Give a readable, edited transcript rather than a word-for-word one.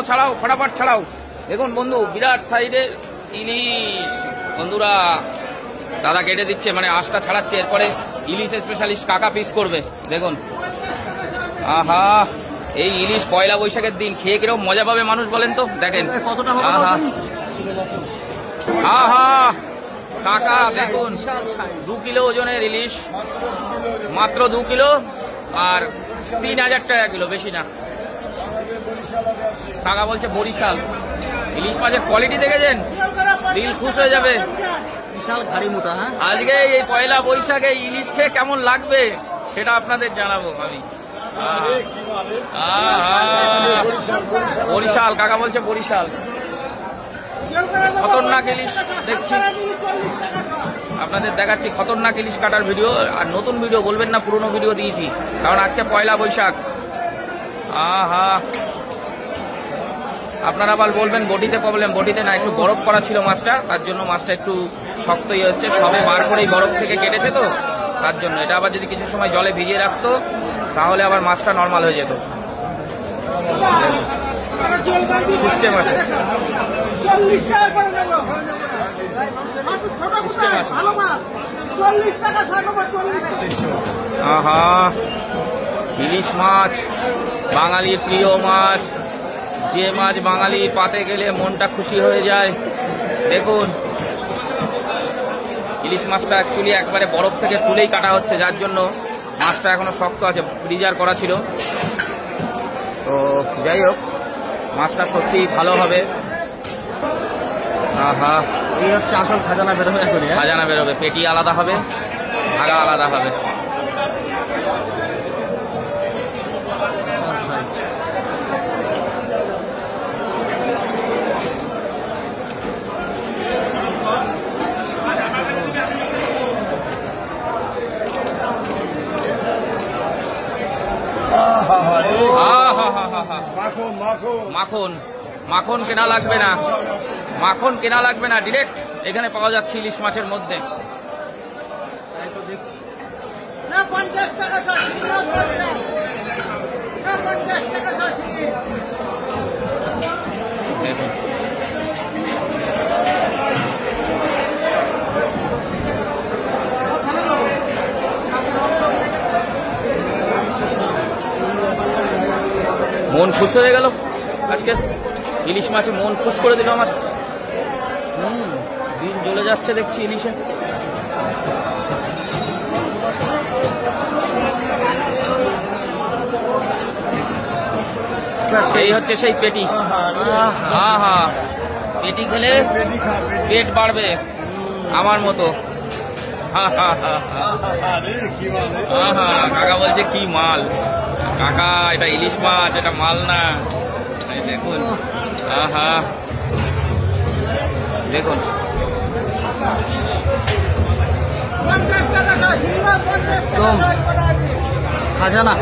ছাড়াও, ফটাফট ছাড়াও। দেখুন বন্ধু, বিরাট সাইজের ইলিশ বন্ধুরা, দাদা কেটে দিচ্ছে, মানে আঁশটা ছাড়াচ্ছে। এরপরে ইলিশ স্পেশালিস্ট কাকা পিস করবে। দেখুন, আহা, এই ইলিশ পয়লা বৈশাখের দিন খেয়ে কিরকম মজা পাবে মানুষ বলেন তো। দেখেন, আহা আহা, কাকা দেখুন, 2 কিলো ওজনের ইলিশ, মাত্র 2 কিলো, আর 3000 টাকা কিলো, বেশি না। কাকা বলছে বরিশাল। ইলিশ মাছের কোয়ালিটি দেখেছেন, দিল খুশ হয়ে যাবে। বিশাল ভারী মোটা। আজকে এই পয়লা বৈশাখে ইলিশ খেয়ে কেমন লাগবে সেটা আপনাদের জানাবো আমি। বরিশাল, কাকা বলছে বরিশাল। খতরনাক ইলিশ দেখছি, আপনাদের দেখাচ্ছি খতরনাক ইলিশ কাটার ভিডিও। আর নতুন ভিডিও বলবেন না পুরনো ভিডিও দিয়েছি, কারণ আজকে পয়লা বৈশাখ। আহা, আপনারা আবার বলবেন বটিতে প্রবলেম। বটিতে না, একটু বরফ করা ছিল মাছটা, তার জন্য মাছটা একটু শক্তই হচ্ছে। সবে বার করেই বরফ থেকে কেটেছে তো, তার জন্য। এটা আবার যদি কিছু সময় জলে ভিজিয়ে রাখতো তাহলে আবার মাছটা নর্মাল হয়ে যেত। সিস্টেম আছে, আহা, ইলিশ মাছ বাঙালির প্রিয় মাছ। যে মাছ বাঙালি পাতে গেলে মনটা খুশি হয়ে যায়। দেখুন, ইলিশ মাছটা অ্যাকচুয়ালি একবারে বরফ থেকে তুলেই কাটা হচ্ছে, যার জন্য মাছটা এখনো শক্ত আছে, ফ্রিজার করা ছিল। তো যাই হোক, মাছটা সত্যি ভালো হবে। আহা, এই হচ্ছে আসল খাজানা বেরোবে। খাজানা বেরোবে, পেটি আলাদা হবে, ভাগা আলাদা হবে। মাখন, মাখন কেনা লাগবে না, মাখন কেনা লাগবে না, ডিরেক্ট এখানে পাওয়া যাচ্ছে ইলিশ মাছের মধ্যে। দেখুন, মন খুশ হয়ে গেল আজকে ইলিশ মাছে, মন খুশ করে দিল আমার। দিন জ্বলে যাচ্ছে দেখছি ইলিশে। সেই হচ্ছে সেই পেটি। আহা, পেটি খেলে পেট বাড়বে আমার মতো। আহা, কাকা বলছে কি মাল। কাকা, এটা ইলিশ মাছ, এটা মাল না। দেখুন, আহা, দেখুন, খাজানা।